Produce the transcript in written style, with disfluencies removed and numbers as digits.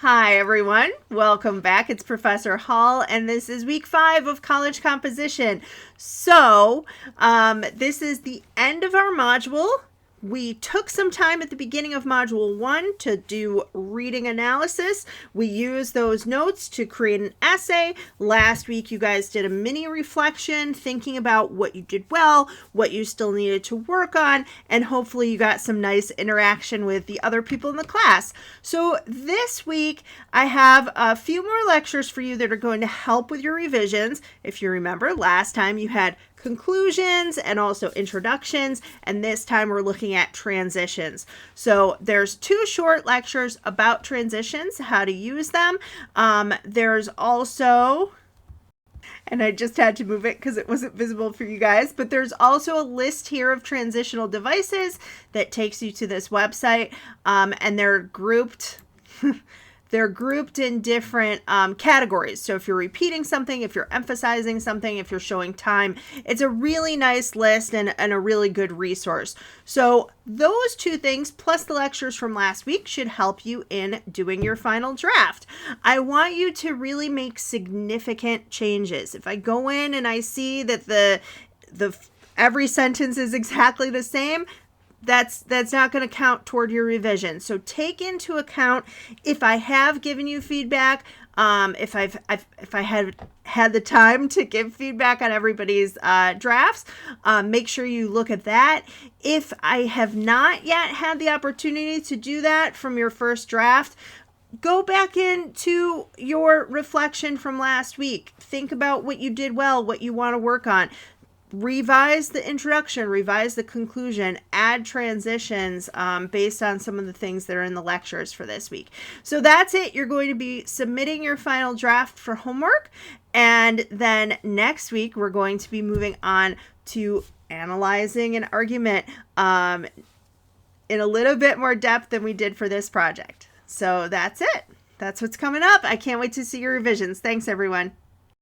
Hi, everyone. Welcome back. It's Professor Hall, and this is week 5 of college composition. So, this is the end of our module. We took some time at the beginning of module 1 to do reading analysis. We used those notes to create an essay. Last week, you guys did a mini reflection, thinking about what you did well, what you still needed to work on, and hopefully you got some nice interaction with the other people in the class. So this week, I have a few more lectures for you that are going to help with your revisions. If you remember, last time you had conclusions and also introductions, and this time we're looking at transitions. So there's 2 short lectures about transitions, how to use them. There's also, and I just had to move it because it wasn't visible for you guys, but there's also a list here of transitional devices that takes you to this website, and they're grouped they're grouped in different categories. So if you're repeating something, if you're emphasizing something, if you're showing time, it's a really nice list and a really good resource. So those 2 things, plus the lectures from last week, should help you in doing your final draft. I want you to really make significant changes. If I go in and I see that the every sentence is exactly the same, that's not going to count toward your revision. So take into account if I have given you feedback, if I had the time to give feedback on everybody's drafts, make sure you look at that. If I have not yet had the opportunity to do that from your first draft, go back into your reflection from last week. Think about what you did well, what you want to work on. Revise the introduction, revise the conclusion, add transitions based on some of the things that are in the lectures for this week. So that's it. You're going to be submitting your final draft for homework. And then next week, we're going to be moving on to analyzing an argument in a little bit more depth than we did for this project. So that's it. That's what's coming up. I can't wait to see your revisions. Thanks, everyone.